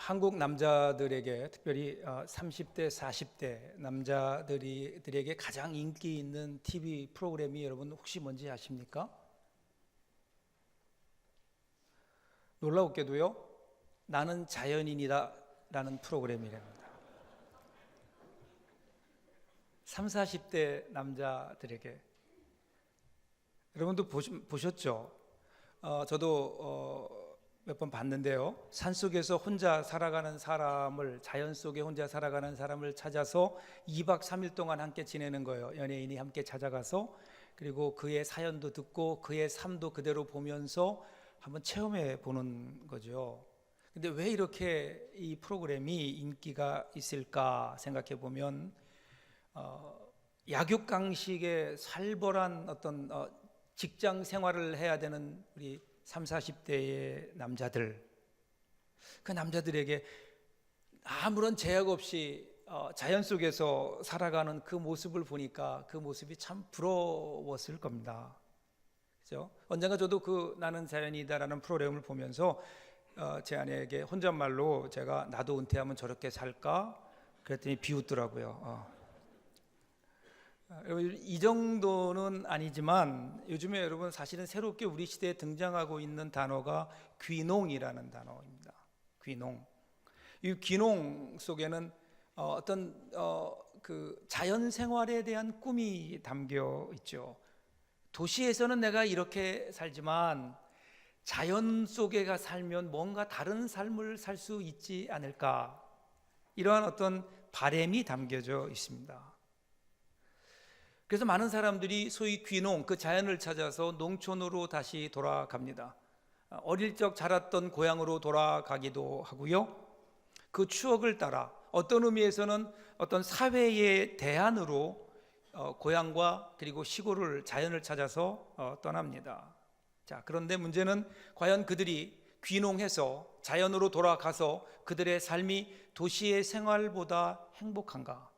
한국 남자들에게 특별히 30대, 40대 남자들에게 가장 인기 있는 TV 프로그램이 여러분 혹시 뭔지 아십니까? 놀라웠게도요, 나는 자연인이다 라는 프로그램이랍니다. 30, 40대 남자들에게. 여러분도 보셨죠? 저도 몇 번 봤는데요, 산속에서 혼자 살아가는 사람을, 자연 속에 혼자 살아가는 사람을 찾아서 2박 3일 동안 함께 지내는 거예요. 연예인이 함께 찾아가서, 그리고 그의 사연도 듣고 그의 삶도 그대로 보면서 한번 체험해 보는 거죠. 근데 왜 이렇게 이 프로그램이 인기가 있을까 생각해 보면, 약육강식의 살벌한 어떤 직장 생활을 해야 되는 우리 30, 40대의 남자들, 그 남자들에게 아무런 제약 없이 자연 속에서 살아가는 그 모습을 보니까 그 모습이 참 부러웠을 겁니다. 그렇죠? 언젠가 저도 그 나는 자연이다라는 프로그램을 보면서 제 아내에게 혼잣말로 제가 나도 은퇴하면 저렇게 살까? 그랬더니 비웃더라고요. 이 정도는 아니지만 요즘에 여러분 사실은 새롭게 우리 시대에 등장하고 있는 단어가 귀농이라는 단어입니다. 귀농. 이 귀농 속에는 어떤 그 자연 생활에 대한 꿈이 담겨 있죠. 도시에서는 내가 이렇게 살지만 자연 속에 살면 뭔가 다른 삶을 살 수 있지 않을까, 이러한 어떤 바람이 담겨져 있습니다. 그래서 많은 사람들이 소위 귀농, 그 자연을 찾아서 농촌으로 다시 돌아갑니다. 어릴 적 자랐던 고향으로 돌아가기도 하고요, 그 추억을 따라 어떤 의미에서는 어떤 사회의 대안으로 고향과 그리고 시골을, 자연을 찾아서 떠납니다. 자, 그런데 문제는 과연 그들이 귀농해서 자연으로 돌아가서 그들의 삶이 도시의 생활보다 행복한가?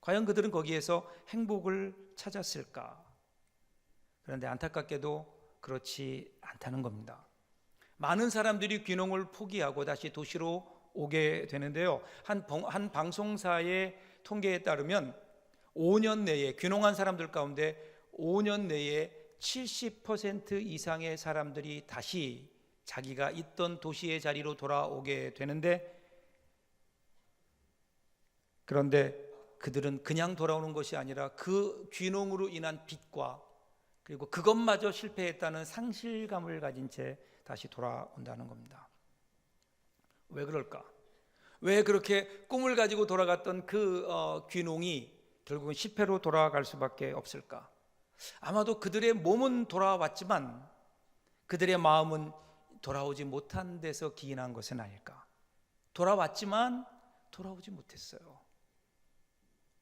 과연 그들은 거기에서 행복을 찾았을까? 그런데 안타깝게도 그렇지 않다는 겁니다. 많은 사람들이 귀농을 포기하고 다시 도시로 오게 되는데요, 한 방송사의 통계에 따르면 5년 내에, 귀농한 사람들 가운데 5년 내에 70% 이상의 사람들이 다시 자기가 있던 도시의 자리로 돌아오게 되는데, 그런데 그들은 그냥 돌아오는 것이 아니라 그 귀농으로 인한 빚과 그리고 그것마저 실패했다는 상실감을 가진 채 다시 돌아온다는 겁니다. 왜 그럴까? 왜 그렇게 꿈을 가지고 돌아갔던 그 귀농이 결국은 실패로 돌아갈 수밖에 없을까? 아마도 그들의 몸은 돌아왔지만 그들의 마음은 돌아오지 못한 데서 기인한 것은 아닐까? 돌아왔지만 돌아오지 못했어요.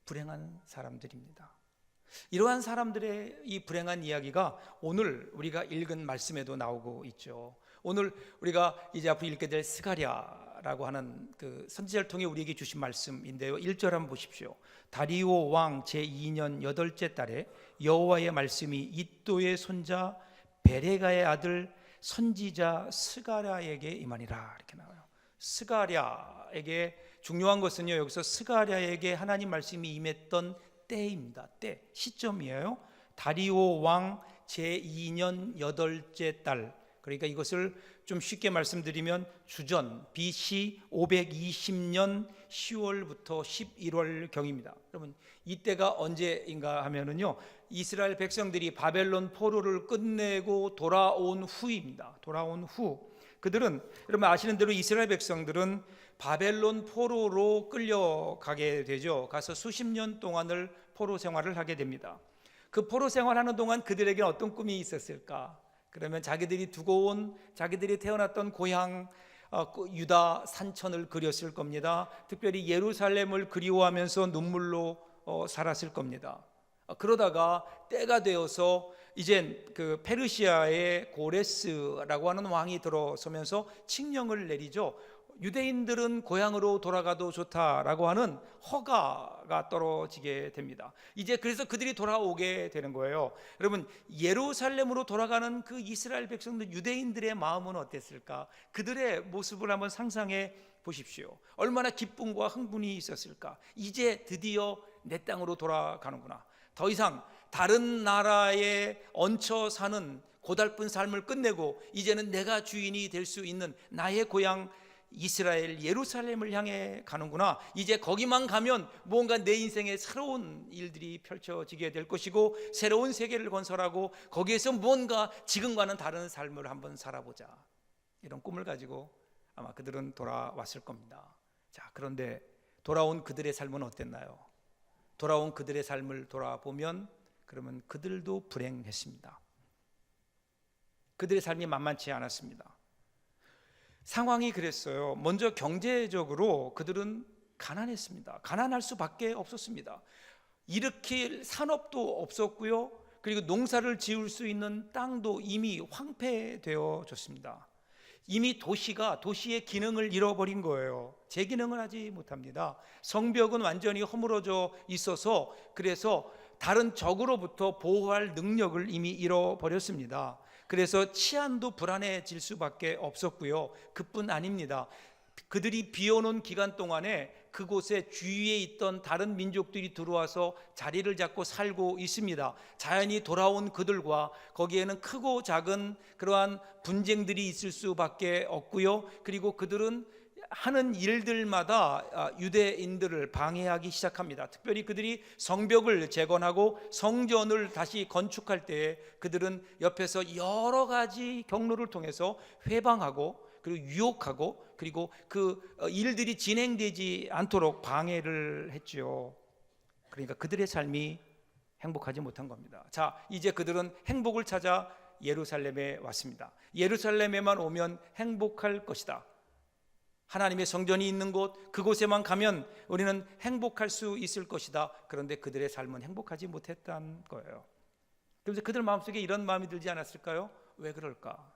불행한 사람들입니다. 이러한 사람들의 이 불행한 이야기가 오늘 우리가 읽은 말씀에도 나오고 있죠. 오늘 우리가 이제 앞으로 읽게 될 스가랴라고 하는 그 선지자를 통해 우리에게 주신 말씀인데요, 1절 한번 보십시오. 다리오 왕 제2년 8째 달에 여호와의 말씀이 이도의 손자 베레가의 아들 선지자 스가랴에게 임하니라, 이렇게 나와요. 스가랴에게, 중요한 것은요, 여기서 스가랴에게 하나님 말씀이 임했던 때입니다. 때, 시점이에요. 다리오 왕 제2년 8째 달, 그러니까 이것을 좀 쉽게 말씀드리면 주전 BC 520년 10월부터 11월 경입니다. 여러분, 이때가 언제인가 하면은요, 이스라엘 백성들이 바벨론 포로를 끝내고 돌아온 후입니다. 돌아온 후, 그들은, 여러분 아시는 대로 이스라엘 백성들은 바벨론 포로로 끌려가게 되죠. 가서 수십 년 동안을 포로 생활을 하게 됩니다. 그 포로 생활하는 동안 그들에게 어떤 꿈이 있었을까? 그러면 자기들이 두고 온, 자기들이 태어났던 고향 유다 산천을 그렸을 겁니다. 특별히 예루살렘을 그리워하면서 눈물로 살았을 겁니다. 그러다가 때가 되어서 이젠 그 페르시아의 고레스라고 하는 왕이 들어서면서 칙령을 내리죠. 유대인들은 고향으로 돌아가도 좋다라고 하는 허가가 떨어지게 됩니다. 이제 그래서 그들이 돌아오게 되는 거예요. 여러분, 예루살렘으로 돌아가는 그 이스라엘 백성들, 유대인들의 마음은 어땠을까? 그들의 모습을 한번 상상해 보십시오. 얼마나 기쁨과 흥분이 있었을까. 이제 드디어 내 땅으로 돌아가는구나. 더 이상 다른 나라에 얹혀 사는 고달픈 삶을 끝내고 이제는 내가 주인이 될 수 있는 나의 고향 이스라엘 예루살렘을 향해 가는구나. 이제 거기만 가면 뭔가 내 인생에 새로운 일들이 펼쳐지게 될 것이고 새로운 세계를 건설하고 거기에서 뭔가 지금과는 다른 삶을 한번 살아보자. 이런 꿈을 가지고 아마 그들은 돌아왔을 겁니다. 자, 그런데 돌아온 그들의 삶은 어땠나요? 돌아온 그들의 삶을 돌아보면 그러면 그들도 불행했습니다. 그들의 삶이 만만치 않았습니다. 상황이 그랬어요. 먼저 경제적으로 그들은 가난했습니다. 가난할 수밖에 없었습니다. 일으킬 산업도 없었고요. 그리고 농사를 지을 수 있는 땅도 이미 황폐되어졌습니다. 이미 도시의 기능을 잃어버린 거예요. 재기능을 하지 못합니다. 성벽은 완전히 허물어져 있어서 그래서 다른 적으로부터 보호할 능력을 이미 잃어버렸습니다. 그래서 치안도 불안해질 수밖에 없었고요. 그뿐 아닙니다. 그들이 비워놓은 기간 동안에 그곳에 주위에 있던 다른 민족들이 들어와서 자리를 잡고 살고 있습니다. 자연히 돌아온 그들과 거기에는 크고 작은 그러한 분쟁들이 있을 수밖에 없고요. 그리고 그들은 하는 일들마다 유대인들을 방해하기 시작합니다. 특별히 그들이 성벽을 재건하고 성전을 다시 건축할 때에 그들은 옆에서 여러 가지 경로를 통해서 회방하고 그리고 유혹하고 그리고 그 일들이 진행되지 않도록 방해를 했죠. 그러니까 그들의 삶이 행복하지 못한 겁니다. 자, 이제 그들은 행복을 찾아 예루살렘에 왔습니다. 예루살렘에만 오면 행복할 것이다. 하나님의 성전이 있는 곳, 그곳에만 가면 우리는 행복할 수 있을 것이다. 그런데 그들의 삶은 행복하지 못했다는 거예요. 그래서 그들 마음속에 이런 마음이 들지 않았을까요? 왜 그럴까?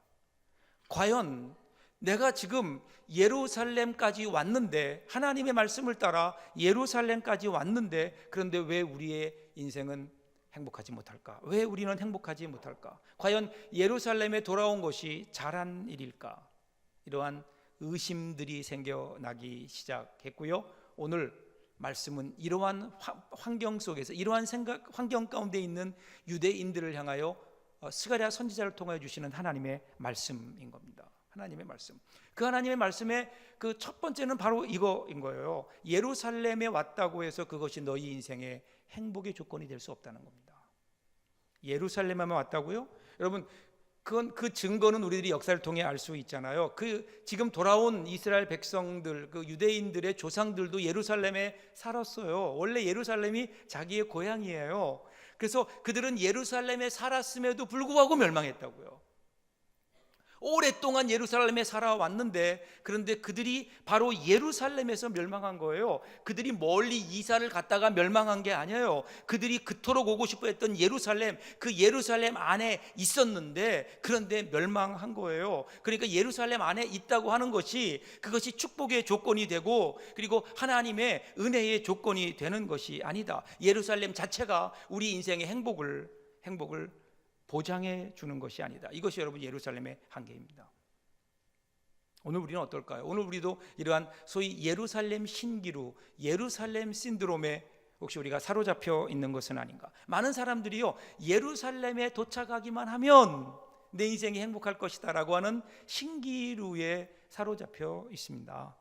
과연 내가 지금 예루살렘까지 왔는데, 하나님의 말씀을 따라 예루살렘까지 왔는데, 그런데 왜 우리의 인생은 행복하지 못할까? 왜 우리는 행복하지 못할까? 과연 예루살렘에 돌아온 것이 잘한 일일까? 이러한 의심들이 생겨나기 시작했고요. 오늘 말씀은 이러한 환경 속에서, 이러한 환경 가운데 있는 유대인들을 향하여 스가랴 선지자를 통하여 주시는 하나님의 말씀인 겁니다. 하나님의 말씀. 그 하나님의 말씀의 그 첫 번째는 바로 이거인 거예요. 예루살렘에 왔다고 해서 그것이 너희 인생의 행복의 조건이 될 수 없다는 겁니다. 예루살렘에만 왔다고요? 여러분, 그 증거는 우리들이 역사를 통해 알 수 있잖아요. 그 지금 돌아온 이스라엘 백성들, 그 유대인들의 조상들도 예루살렘에 살았어요. 원래 예루살렘이 자기의 고향이에요. 그래서 그들은 예루살렘에 살았음에도 불구하고 멸망했다고요. 오랫동안 예루살렘에 살아왔는데, 그런데 그들이 바로 예루살렘에서 멸망한 거예요. 그들이 멀리 이사를 갔다가 멸망한 게 아니에요. 그들이 그토록 오고 싶어 했던 예루살렘, 그 예루살렘 안에 있었는데, 그런데 멸망한 거예요. 그러니까 예루살렘 안에 있다고 하는 것이 그것이 축복의 조건이 되고 그리고 하나님의 은혜의 조건이 되는 것이 아니다. 예루살렘 자체가 우리 인생의 행복을 보장해 주는 것이 아니다. 이것이 여러분 예루살렘의 한계입니다. 오늘 우리는 어떨까요? 오늘 우리도 이러한 소위 예루살렘 신기루, 예루살렘 신드롬에 혹시 우리가 사로잡혀 있는 것은 아닌가? 많은 사람들이요, 예루살렘에 도착하기만 하면 내 인생이 행복할 것이다 라고 하는 신기루에 사로잡혀 있습니다.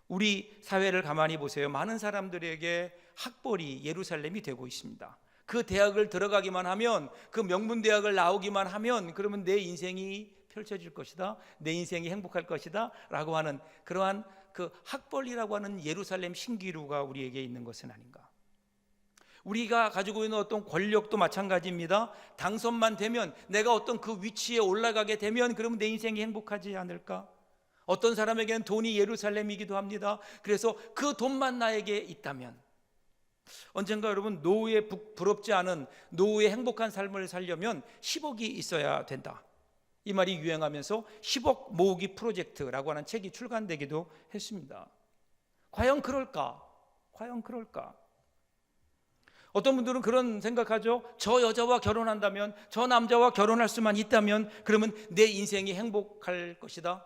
우리 사회를 가만히 보세요. 많은 사람들에게 학벌이 예루살렘이 되고 있습니다. 그 대학을 들어가기만 하면, 그 명문대학을 나오기만 하면 그러면 내 인생이 펼쳐질 것이다, 내 인생이 행복할 것이다 라고 하는 그러한 그 학벌이라고 하는 예루살렘 신기루가 우리에게 있는 것은 아닌가? 우리가 가지고 있는 어떤 권력도 마찬가지입니다. 당선만 되면, 내가 어떤 그 위치에 올라가게 되면 그러면 내 인생이 행복하지 않을까? 어떤 사람에게는 돈이 예루살렘이기도 합니다. 그래서 그 돈만 나에게 있다면, 언젠가 여러분 노후에 부럽지 않은 노후의 행복한 삶을 살려면 10억이 있어야 된다, 이 말이 유행하면서 10억 모으기 프로젝트라고 하는 책이 출간되기도 했습니다. 과연 그럴까? 과연 그럴까? 어떤 분들은 그런 생각하죠. 저 여자와 결혼한다면, 저 남자와 결혼할 수만 있다면 그러면 내 인생이 행복할 것이다.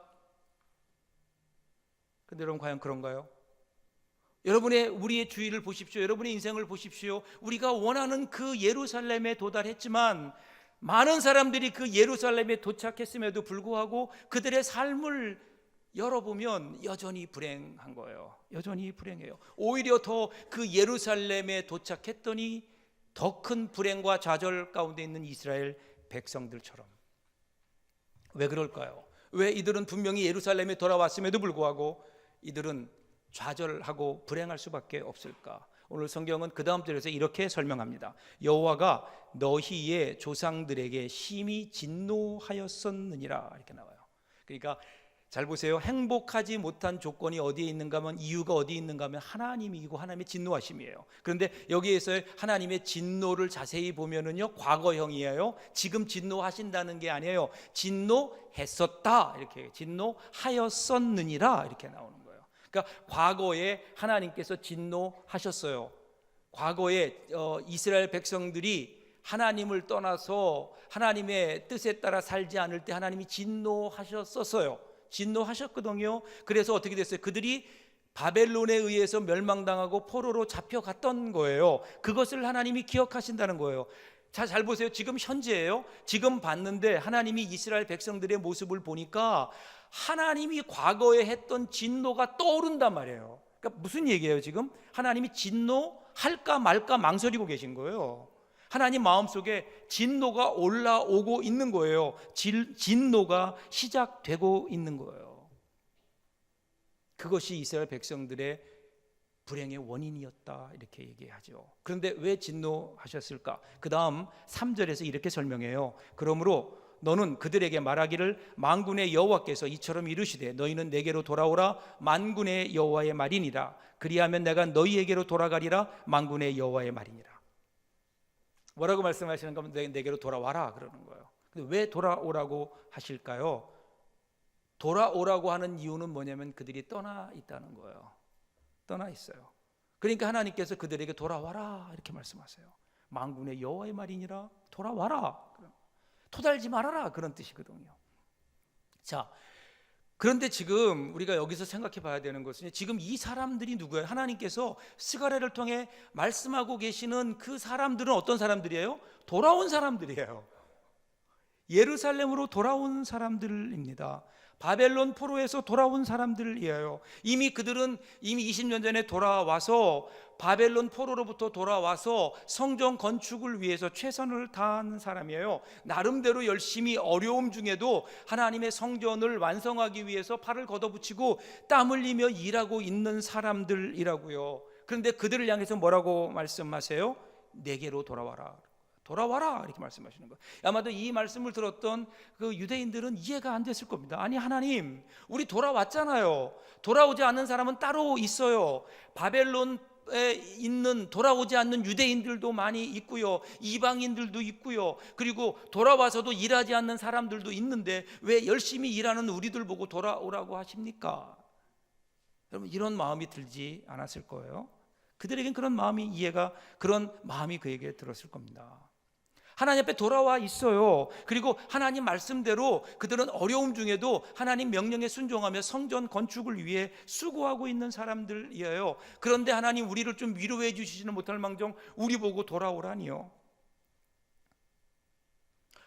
근데 여러분 과연 그런가요? 우리의 주위를 보십시오. 여러분의 인생을 보십시오. 우리가 원하는 그 예루살렘에 도달했지만 많은 사람들이 그 예루살렘에 도착했음에도 불구하고 그들의 삶을 열어보면 여전히 불행한 거예요. 여전히 불행해요. 오히려 더 그 예루살렘에 도착했더니 더 큰 불행과 좌절 가운데 있는 이스라엘 백성들처럼. 왜 그럴까요? 왜 이들은 분명히 예루살렘에 돌아왔음에도 불구하고 이들은 좌절하고 불행할 수밖에 없을까? 오늘 성경은 그 다음 절에서 이렇게 설명합니다. 여호와가 너희의 조상들에게 심히 진노하였었느니라, 이렇게 나와요. 그러니까 잘 보세요. 행복하지 못한 조건이 어디에 있는가 하면, 이유가 어디에 있는가 하면 하나님이고 하나님의 진노하심이에요. 그런데 여기에서 하나님의 진노를 자세히 보면은요, 과거형이에요. 지금 진노하신다는 게 아니에요. 진노했었다, 이렇게, 진노하였었느니라, 이렇게 나오는 거예요. 그러니까 과거에 하나님께서 진노하셨어요. 과거에 이스라엘 백성들이 하나님을 떠나서 하나님의 뜻에 따라 살지 않을 때 하나님이 진노하셨었어요. 진노하셨거든요. 그래서 어떻게 됐어요? 그들이 바벨론에 의해서 멸망당하고 포로로 잡혀갔던 거예요. 그것을 하나님이 기억하신다는 거예요. 자, 잘 보세요. 지금 현재예요. 지금 봤는데 하나님이 이스라엘 백성들의 모습을 보니까 하나님이 과거에 했던 진노가 떠오른단 말이에요. 그러니까 무슨 얘기예요? 지금 하나님이 진노할까 말까 망설이고 계신 거예요. 하나님 마음속에 진노가 올라오고 있는 거예요. 진노가 시작되고 있는 거예요. 그것이 이스라엘 백성들의 불행의 원인이었다, 이렇게 얘기하죠. 그런데 왜 진노하셨을까? 그 다음 3절에서 이렇게 설명해요. 그러므로 너는 그들에게 말하기를 만군의 여호와께서 이처럼 이르시되 너희는 내게로 돌아오라, 만군의 여호와의 말이니라. 그리하면 내가 너희에게로 돌아가리라, 만군의 여호와의 말이니라. 뭐라고 말씀하시는 거면 내게로 돌아와라 그러는 거예요. 근데 왜 돌아오라고 하실까요? 돌아오라고 하는 이유는 뭐냐면 그들이 떠나 있다는 거예요. 떠나 있어요. 그러니까 하나님께서 그들에게 돌아와라 이렇게 말씀하세요. 만군의 여호와의 말이니라, 돌아와라, 토달지 말아라, 그런 뜻이거든요. 자, 그런데 지금 우리가 여기서 생각해 봐야 되는 것은 지금 이 사람들이 누구예요? 하나님께서 스가랴를 통해 말씀하고 계시는 그 사람들은 어떤 사람들이에요? 돌아온 사람들이에요. 예루살렘으로 돌아온 사람들입니다. 바벨론 포로에서 돌아온 사람들이에요. 그들은 이미 20년 전에 돌아와서 바벨론 포로로부터 돌아와서 성전 건축을 위해서 최선을 다한 사람이에요. 나름대로 열심히 어려움 중에도 하나님의 성전을 완성하기 위해서 팔을 걷어붙이고 땀 흘리며 일하고 있는 사람들이라고요. 그런데 그들을 향해서 뭐라고 말씀하세요? 내게로 돌아와라, 돌아와라, 이렇게 말씀하시는 거예요. 아마도 이 말씀을 들었던 그 유대인들은 이해가 안 됐을 겁니다. 아니 하나님, 우리 돌아왔잖아요. 돌아오지 않는 사람은 따로 있어요. 바벨론에 있는 돌아오지 않는 유대인들도 많이 있고요, 이방인들도 있고요, 그리고 돌아와서도 일하지 않는 사람들도 있는데 왜 열심히 일하는 우리들 보고 돌아오라고 하십니까? 여러분, 이런 마음이 들지 않았을 거예요. 그들에겐 그런 마음이 그에게 들었을 겁니다. 하나님 앞에 돌아와 있어요. 그리고 하나님 말씀대로 그들은 어려움 중에도 하나님 명령에 순종하며 성전 건축을 위해 수고하고 있는 사람들이에요. 그런데 하나님 우리를 좀 위로해 주시지는 못할 망정 우리 보고 돌아오라니요.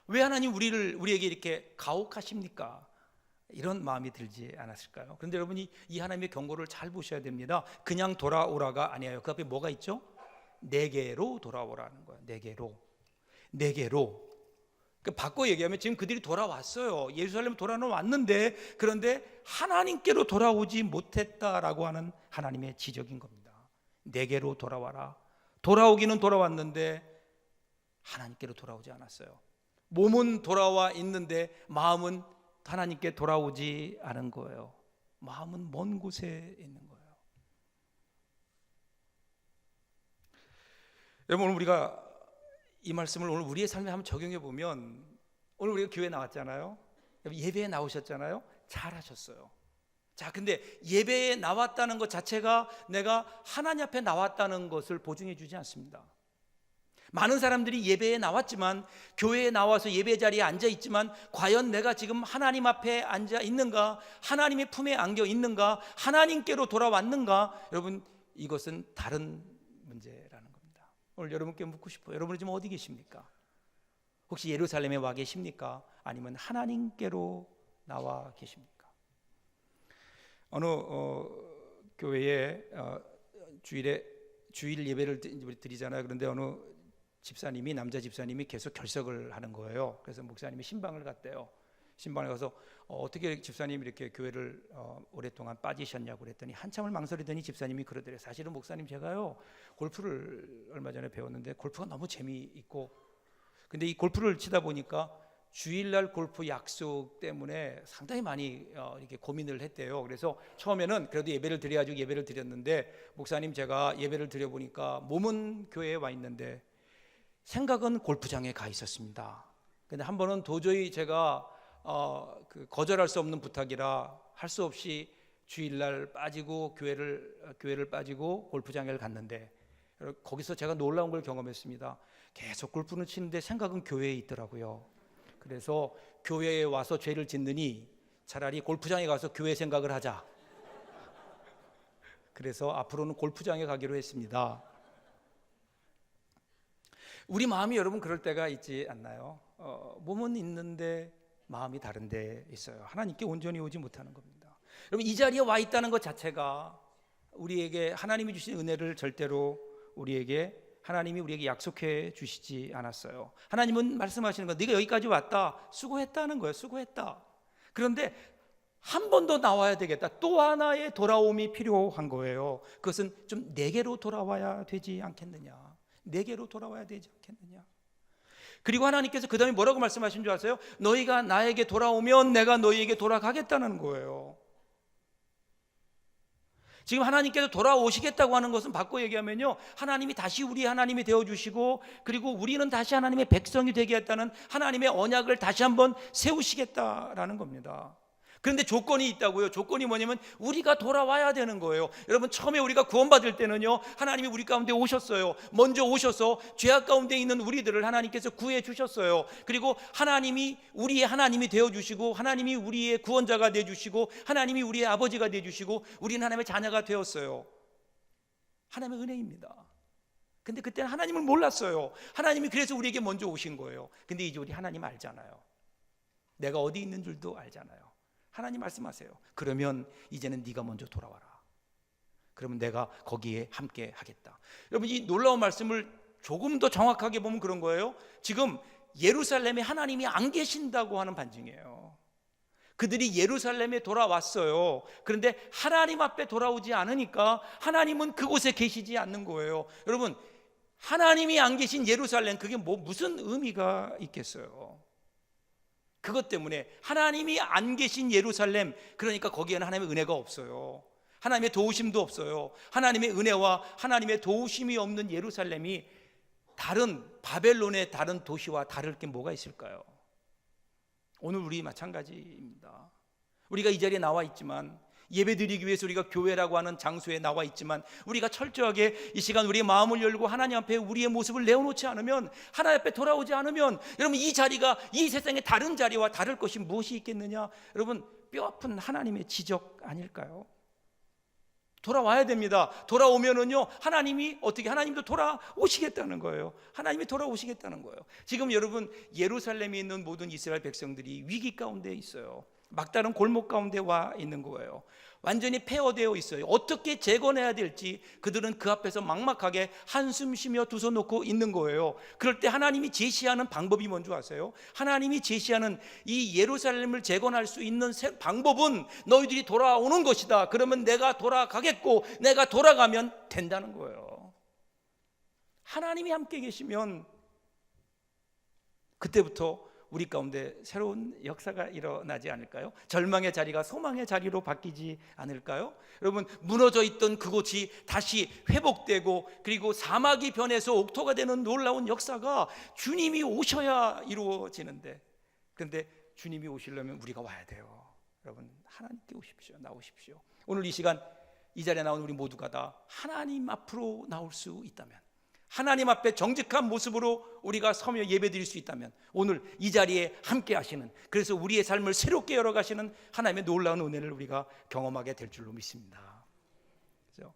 왜 하나님 우리에게 이렇게 가혹하십니까? 이런 마음이 들지 않았을까요? 그런데 여러분이 이 하나님의 경고를 잘 보셔야 됩니다. 그냥 돌아오라가 아니에요. 그 앞에 뭐가 있죠? 내게로 돌아오라는 거예요. 내게로. 그러니까 바꿔 얘기하면 지금 그들이 돌아왔어요. 예루살렘 돌아왔는데 그런데 하나님께로 돌아오지 못했다라고 하는 하나님의 지적인 겁니다. 내게로 돌아와라. 돌아오기는 돌아왔는데 하나님께로 돌아오지 않았어요. 몸은 돌아와 있는데 마음은 하나님께 돌아오지 않은 거예요. 마음은 먼 곳에 있는 거예요. 여러분, 오늘 우리가 이 말씀을 오늘 우리의 삶에 한번 적용해 보면, 오늘 우리가 교회 나왔잖아요. 예배에 나오셨잖아요. 잘하셨어요. 자, 근데 예배에 나왔다는 것 자체가 내가 하나님 앞에 나왔다는 것을 보증해 주지 않습니다. 많은 사람들이 예배에 나왔지만, 교회에 나와서 예배 자리에 앉아 있지만, 과연 내가 지금 하나님 앞에 앉아 있는가? 하나님의 품에 안겨 있는가? 하나님께로 돌아왔는가? 여러분, 이것은 다른 문제라는 겁니다. 오늘 여러분께 묻고 싶어요. 여러분은 지금 어디 계십니까? 혹시 예루살렘에 와 계십니까? 아니면 하나님께로 나와 계십니까? 어느 교회에 주일 예배를 드리잖아요. 그런데 어느 집사님이, 남자 집사님이 계속 결석을 하는 거예요. 그래서 목사님이 신방을 갔대요. 신방에 가서 어떻게 집사님이 이렇게 교회를 오랫동안 빠지셨냐고 그랬더니 한참을 망설이더니 집사님이 그러더래요. 사실은 목사님, 제가요 골프를 얼마 전에 배웠는데 골프가 너무 재미있고, 근데 이 골프를 치다 보니까 주일날 골프 약속 때문에 상당히 많이 이렇게 고민을 했대요. 그래서 처음에는 그래도 예배를 드려야지 예배를 드렸는데, 목사님, 제가 예배를 드려보니까 몸은 교회에 와 있는데 생각은 골프장에 가 있었습니다. 근데 한 번은 도저히 제가 거절할 수 없는 부탁이라 할 수 없이 주일날 빠지고 교회를 빠지고 골프장에 갔는데, 거기서 제가 놀라운 걸 경험했습니다. 계속 골프는 치는데 생각은 교회에 있더라고요. 그래서 교회에 와서 죄를 짓느니 차라리 골프장에 가서 교회 생각을 하자. 그래서 앞으로는 골프장에 가기로 했습니다. 우리 마음이 여러분 그럴 때가 있지 않나요? 몸은 있는데 마음이 다른 데 있어요. 하나님께 온전히 오지 못하는 겁니다. 여러분, 이 자리에 와 있다는 것 자체가 우리에게 하나님이 주신 은혜를 절대로 하나님이 우리에게 약속해 주시지 않았어요. 하나님은 말씀하시는 거, 네가 여기까지 왔다, 수고했다는 거예요. 수고했다. 그런데 한 번 더 나와야 되겠다. 또 하나의 돌아옴이 필요한 거예요. 그것은 좀 내게로 돌아와야 되지 않겠느냐. 내게로 돌아와야 되지 않겠느냐. 그리고 하나님께서 그 다음에 뭐라고 말씀하신 줄 아세요? 너희가 나에게 돌아오면 내가 너희에게 돌아가겠다는 거예요. 지금 하나님께서 돌아오시겠다고 하는 것은 바꿔 얘기하면요, 하나님이 다시 우리 하나님이 되어주시고, 그리고 우리는 다시 하나님의 백성이 되게 했다는 하나님의 언약을 다시 한번 세우시겠다라는 겁니다. 그런데 조건이 있다고요. 조건이 뭐냐면 우리가 돌아와야 되는 거예요. 여러분, 처음에 우리가 구원받을 때는요, 하나님이 우리 가운데 오셨어요. 먼저 오셔서 죄악 가운데 있는 우리들을 하나님께서 구해 주셨어요. 그리고 하나님이 우리의 하나님이 되어주시고, 하나님이 우리의 구원자가 되어주시고, 하나님이 우리의 아버지가 되어주시고, 우리는 하나님의 자녀가 되었어요. 하나님의 은혜입니다. 근데 그때는 하나님을 몰랐어요. 하나님이 그래서 우리에게 먼저 오신 거예요. 근데 이제 우리 하나님 알잖아요. 내가 어디 있는 줄도 알잖아요. 하나님 말씀하세요. 그러면 이제는 네가 먼저 돌아와라. 그러면 내가 거기에 함께 하겠다. 여러분, 이 놀라운 말씀을 조금 더 정확하게 보면 그런 거예요. 지금 예루살렘에 하나님이 안 계신다고 하는 반증이에요. 그들이 예루살렘에 돌아왔어요. 그런데 하나님 앞에 돌아오지 않으니까 하나님은 그곳에 계시지 않는 거예요. 여러분, 하나님이 안 계신 예루살렘, 그게 무슨 의미가 있겠어요? 그것 때문에 하나님이 안 계신 예루살렘, 그러니까 거기에는 하나님의 은혜가 없어요. 하나님의 도우심도 없어요. 하나님의 은혜와 하나님의 도우심이 없는 예루살렘이 다른 바벨론의 다른 도시와 다를 게 뭐가 있을까요? 오늘 우리 마찬가지입니다. 우리가 이 자리에 나와 있지만, 예배드리기 위해서 우리가 교회라고 하는 장소에 나와 있지만, 우리가 철저하게 이 시간 우리의 마음을 열고 하나님 앞에 우리의 모습을 내어놓지 않으면, 하나님 앞에 돌아오지 않으면, 여러분, 이 자리가 이 세상의 다른 자리와 다를 것이 무엇이 있겠느냐? 여러분, 뼈아픈 하나님의 지적 아닐까요? 돌아와야 됩니다. 돌아오면은요, 하나님도 돌아오시겠다는 거예요. 하나님이 돌아오시겠다는 거예요. 지금 여러분, 예루살렘에 있는 모든 이스라엘 백성들이 위기 가운데 있어요. 막다른 골목 가운데 와 있는 거예요. 완전히 폐허되어 있어요. 어떻게 재건해야 될지 그들은 그 앞에서 막막하게 한숨 쉬며 두 손 놓고 있는 거예요. 그럴 때 하나님이 제시하는 방법이 뭔지 아세요? 하나님이 제시하는 이 예루살렘을 재건할 수 있는 방법은 너희들이 돌아오는 것이다. 그러면 내가 돌아가겠고, 내가 돌아가면 된다는 거예요. 하나님이 함께 계시면 그때부터 우리 가운데 새로운 역사가 일어나지 않을까요? 절망의 자리가 소망의 자리로 바뀌지 않을까요? 여러분, 무너져 있던 그곳이 다시 회복되고, 그리고 사막이 변해서 옥토가 되는 놀라운 역사가 주님이 오셔야 이루어지는데, 그런데 주님이 오시려면 우리가 와야 돼요. 여러분, 하나님께 오십시오. 나오십시오. 오늘 이 시간 이 자리에 나온 우리 모두가 다 하나님 앞으로 나올 수 있다면, 하나님 앞에 정직한 모습으로 우리가 서며 예배드릴 수 있다면 오늘 이 자리에 함께 하시는, 그래서 우리의 삶을 새롭게 열어가시는 하나님의 놀라운 은혜를 우리가 경험하게 될 줄로 믿습니다. 그렇죠?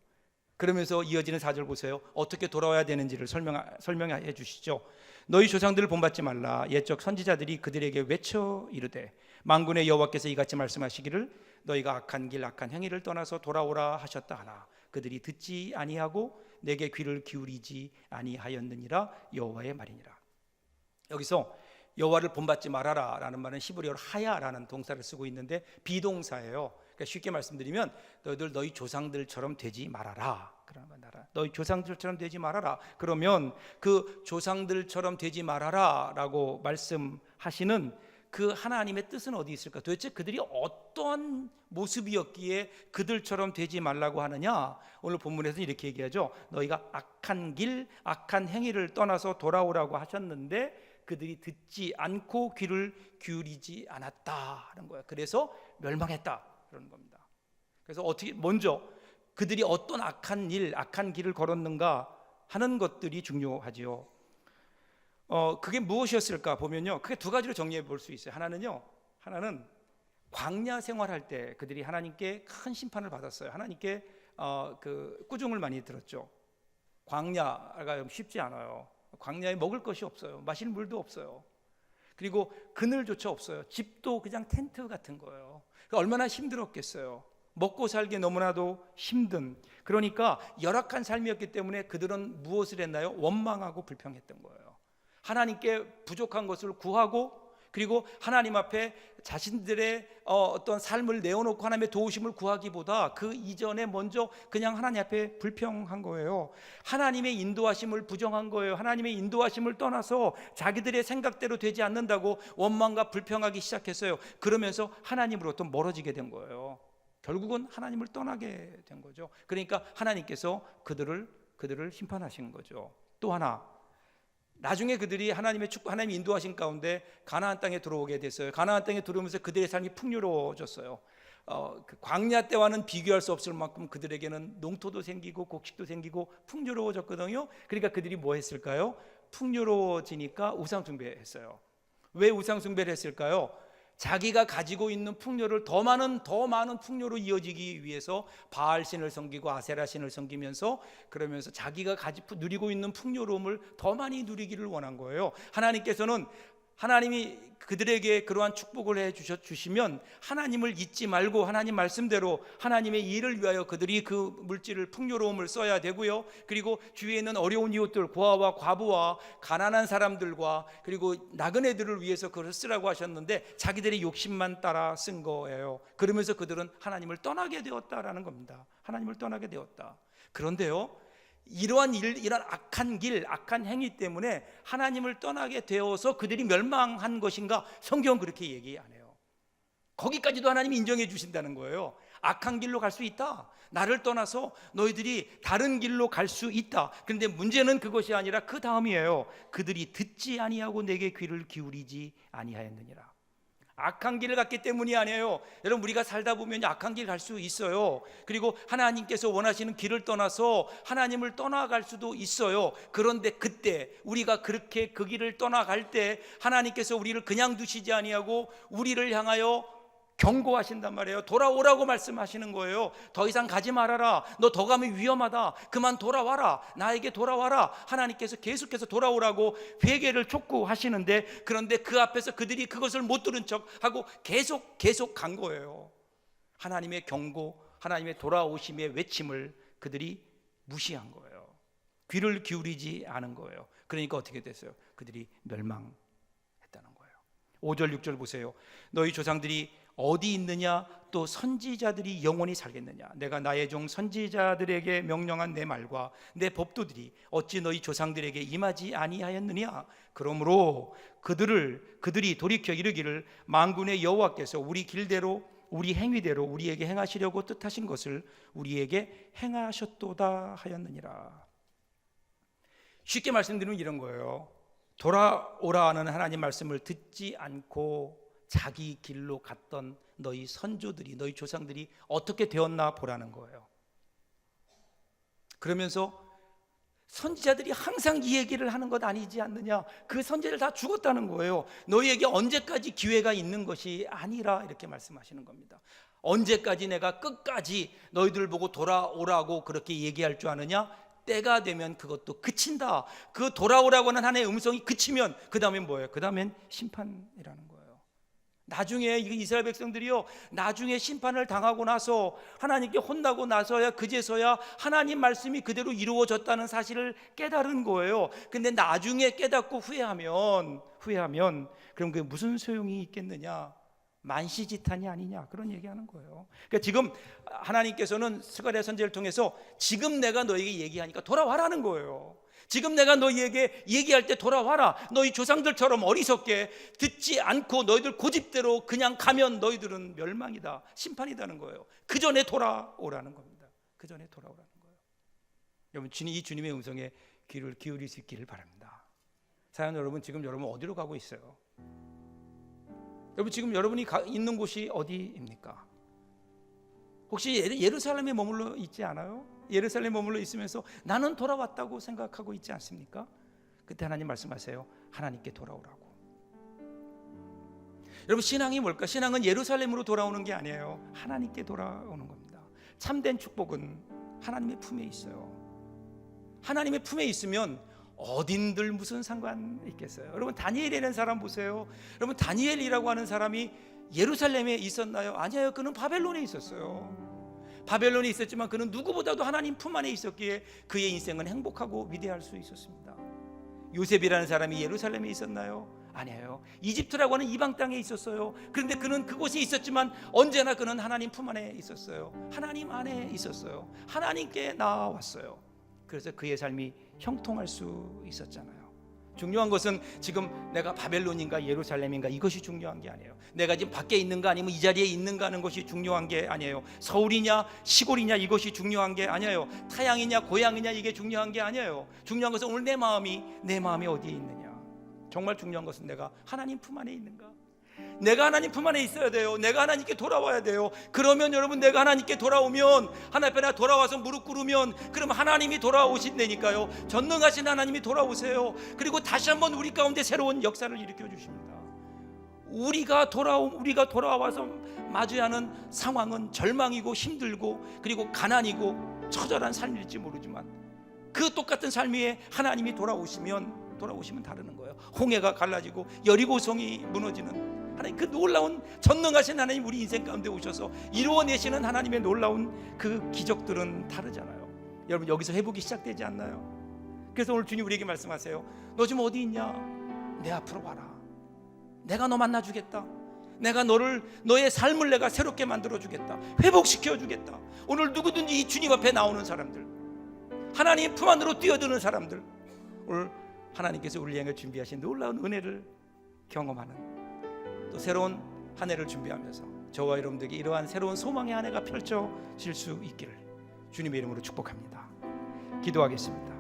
그러면서 이어지는 4절 보세요. 어떻게 돌아와야 되는지를 설명해 주시죠. 너희 조상들을 본받지 말라. 옛적 선지자들이 그들에게 외쳐 이르되 만군의 여호와께서 이같이 말씀하시기를 너희가 악한 길 악한 행위를 떠나서 돌아오라 하셨다 하나 그들이 듣지 아니하고 내게 귀를 기울이지 아니하였느니라. 여호와의 말이니라. 여기서 여호와를 본받지 말아라 라는 말은 히브리어로 하야라는 동사를 쓰고 있는데 비동사예요. 그러니까 쉽게 말씀드리면 너희들 너희 조상들처럼 되지 말아라. 너희 조상들처럼 되지 말아라. 그러면 그 조상들처럼 되지 말아라 라고 말씀하시는 그 하나님의 뜻은 어디 있을까? 도대체 그들이 어떠한 모습이었기에 그들처럼 되지 말라고 하느냐? 오늘 본문에서 이렇게 얘기하죠. 너희가 악한 길, 악한 행위를 떠나서 돌아오라고 하셨는데 그들이 듣지 않고 귀를 기울이지 않았다 하는 거예요. 그래서 멸망했다 그러는 겁니다. 그래서 어떻게 먼저 그들이 어떤 악한 일, 악한 길을 걸었는가 하는 것들이 중요하지요. 그게 무엇이었을까 보면요, 크게 두 가지로 정리해 볼 수 있어요. 하나는 광야 생활할 때 그들이 하나님께 큰 심판을 받았어요. 하나님께 그 꾸중을 많이 들었죠. 광야가 쉽지 않아요. 광야에 먹을 것이 없어요. 마실 물도 없어요. 그리고 그늘조차 없어요. 집도 그냥 텐트 같은 거예요. 얼마나 힘들었겠어요. 먹고 살기 너무나도 힘든, 그러니까 열악한 삶이었기 때문에 그들은 무엇을 했나요? 원망하고 불평했던 거예요. 하나님께 부족한 것을 구하고, 그리고 하나님 앞에 자신들의 어떤 삶을 내어놓고 하나님의 도우심을 구하기보다 그 이전에 먼저 그냥 하나님 앞에 불평한 거예요. 하나님의 인도하심을 부정한 거예요. 하나님의 인도하심을 떠나서 자기들의 생각대로 되지 않는다고 원망과 불평하기 시작했어요. 그러면서 하나님으로부터 멀어지게 된 거예요. 결국은 하나님을 떠나게 된 거죠. 그러니까 하나님께서 그들을 심판하신 거죠. 또 하나, 나중에 그들이 하나님의 인도하신 가운데 가나안 땅에 들어오게 됐어요. 가나안 땅에 들어오면서 그들의 삶이 풍요로워졌어요. 그 광야 때와는 비교할 수 없을 만큼 그들에게는 농토도 생기고 곡식도 생기고 풍요로워졌거든요. 그러니까 그들이 뭐 했을까요? 풍요로워지니까 우상 숭배했어요. 왜 우상 숭배를 했을까요? 자기가 가지고 있는 풍요를 더 많은 풍요로 이어지기 위해서 바알 신을 섬기고 아세라 신을 섬기면서, 그러면서 자기가 누리고 있는 풍요로움을 더 많이 누리기를 원한 거예요. 하나님이 그들에게 그러한 축복을 해 주시면 하나님을 잊지 말고 하나님 말씀대로 하나님의 일을 위하여 그들이 그 물질을, 풍요로움을 써야 되고요. 그리고 주위에 있는 어려운 이웃들, 고아와 과부와 가난한 사람들과 그리고 나그네들을 위해서 그것을 쓰라고 하셨는데 자기들의 욕심만 따라 쓴 거예요. 그러면서 그들은 하나님을 떠나게 되었다라는 겁니다. 하나님을 떠나게 되었다. 그런데요, 이러한 악한 길, 악한 행위 때문에 하나님을 떠나게 되어서 그들이 멸망한 것인가? 성경은 그렇게 얘기 안 해요. 거기까지도 하나님이 인정해 주신다는 거예요. 악한 길로 갈 수 있다. 나를 떠나서 너희들이 다른 길로 갈 수 있다. 그런데 문제는 그것이 아니라 그 다음이에요. 그들이 듣지 아니하고 내게 귀를 기울이지 아니하였느니라. 악한 길을 갔기 때문이 아니에요. 여러분, 우리가 살다 보면 악한 길 갈 수 있어요. 그리고 하나님께서 원하시는 길을 떠나서 하나님을 떠나갈 수도 있어요. 그런데 그때 우리가 그렇게 그 길을 떠나갈 때 하나님께서 우리를 그냥 두시지 아니하고 우리를 향하여 경고하신단 말이에요. 돌아오라고 말씀하시는 거예요. 더 이상 가지 말아라. 너 더 가면 위험하다. 그만 돌아와라. 나에게 돌아와라. 하나님께서 계속해서 돌아오라고 회개를 촉구하시는데, 그런데 그 앞에서 그들이 그것을 못 들은 척하고 계속 간 거예요. 하나님의 경고, 하나님의 돌아오심의 외침을 그들이 무시한 거예요. 귀를 기울이지 않은 거예요. 그러니까 어떻게 됐어요? 그들이 멸망했다는 거예요. 5절 6절 보세요. 너희 조상들이 어디 있느냐? 또 선지자들이 영원히 살겠느냐? 내가 나의 종 선지자들에게 명령한 내 말과 내 법도들이 어찌 너희 조상들에게 임하지 아니하였느냐? 그러므로 그들이 돌이켜 이르기를 만군의 여호와께서 우리 길대로 우리 행위대로 우리에게 행하시려고 뜻하신 것을 우리에게 행하셨도다 하였느니라. 쉽게 말씀드리면 이런 거예요. 돌아오라 하는 하나님 말씀을 듣지 않고 자기 길로 갔던 너희 선조들이, 너희 조상들이 어떻게 되었나 보라는 거예요. 그러면서 선지자들이 항상 이 얘기를 하는 것 아니지 않느냐? 그 선지자들 다 죽었다는 거예요. 너희에게 언제까지 기회가 있는 것이 아니라 이렇게 말씀하시는 겁니다. 언제까지 내가 끝까지 너희들 보고 돌아오라고 그렇게 얘기할 줄 아느냐? 때가 되면 그것도 그친다. 그 돌아오라고 하는 하나님의 음성이 그치면 그 다음엔 뭐예요? 그 다음엔 심판이라는 거예요. 나중에 이스라엘 백성들이요, 나중에 심판을 당하고 나서 하나님께 혼나고 나서야 그제서야 하나님 말씀이 그대로 이루어졌다는 사실을 깨달은 거예요. 근데 나중에 깨닫고 후회하면 그럼 그게 무슨 소용이 있겠느냐? 만시지탄이 아니냐, 그런 얘기하는 거예요. 그러니까 지금 하나님께서는 스가랴 선지자를 통해서 지금 내가 너에게 얘기하니까 돌아와라는 거예요. 지금 내가 너희에게 얘기할 때 돌아와라. 너희 조상들처럼 어리석게 듣지 않고 너희들 고집대로 그냥 가면 너희들은 멸망이다, 심판이다는 거예요. 그 전에 돌아오라는 겁니다. 그 전에 돌아오라는 거예요. 여러분, 이 주님의 음성에 귀를 기울일 수 있기를 바랍니다. 사랑하는 여러분, 지금 여러분 어디로 가고 있어요? 여러분, 지금 여러분이 있는 곳이 어디입니까? 혹시 예루살렘에 머물러 있지 않아요? 예루살렘에 머물러 있으면서 나는 돌아왔다고 생각하고 있지 않습니까? 그때 하나님 말씀하세요. 하나님께 돌아오라고. 여러분, 신앙이 뭘까? 신앙은 예루살렘으로 돌아오는 게 아니에요. 하나님께 돌아오는 겁니다. 참된 축복은 하나님의 품에 있어요. 하나님의 품에 있으면 어딘들 무슨 상관 있겠어요? 여러분, 다니엘이라는 사람 보세요. 여러분, 다니엘이라고 하는 사람이 예루살렘에 있었나요? 아니에요. 그는 바벨론에 있었어요. 바벨론에 있었지만 그는 누구보다도 하나님 품 안에 있었기에 그의 인생은 행복하고 위대할 수 있었습니다. 요셉이라는 사람이 예루살렘에 있었나요? 아니에요. 이집트라고 하는 이방 땅에 있었어요. 그런데 그는 그곳에 있었지만 언제나 그는 하나님 품 안에 있었어요. 하나님 안에 있었어요. 하나님께 나왔어요. 그래서 그의 삶이 형통할 수 있었잖아요. 중요한 것은 지금 내가 바벨론인가 예루살렘인가 이것이 중요한 게 아니에요. 내가 지금 밖에 있는가 아니면 이 자리에 있는가 하는 것이 중요한 게 아니에요. 서울이냐 시골이냐 이것이 중요한 게 아니에요. 타양이냐 고향이냐 이게 중요한 게 아니에요. 중요한 것은 오늘 내 마음이 어디에 있느냐. 정말 중요한 것은 내가 하나님 품 안에 있는가. 내가 하나님 품 안에 있어야 돼요. 내가 하나님께 돌아와야 돼요. 그러면 여러분, 내가 하나님께 돌아오면, 하나님 앞에 돌아와서 무릎 꿇으면, 그럼 하나님이 돌아오신다니까요. 전능하신 하나님이 돌아오세요. 그리고 다시 한번 우리 가운데 새로운 역사를 일으켜 주십니다. 우리가 돌아와서 마주해야 하는 상황은 절망이고 힘들고 그리고 가난이고 처절한 삶일지 모르지만 그 똑같은 삶 위에 하나님이 돌아오시면 다르는 거예요. 홍해가 갈라지고 여리고성이 무너지는 하나님, 그 놀라운 전능하신 하나님 우리 인생 가운데 오셔서 이루어내시는 하나님의 놀라운 그 기적들은 다르잖아요. 여러분, 여기서 회복이 시작되지 않나요? 그래서 오늘 주님 우리에게 말씀하세요. 너 지금 어디 있냐? 내 앞으로 와라. 내가 너 만나주겠다. 내가 너의 삶을 내가 새롭게 만들어주겠다. 회복시켜주겠다. 오늘 누구든지 이 주님 앞에 나오는 사람들, 하나님 품 안으로 뛰어드는 사람들, 오늘 하나님께서 우리 향해 준비하신 놀라운 은혜를 경험하는, 또 새로운 한 해를 준비하면서 저와 여러분들에게 이러한 새로운 소망의 한 해가 펼쳐질 수 있기를 주님의 이름으로 축복합니다. 기도하겠습니다.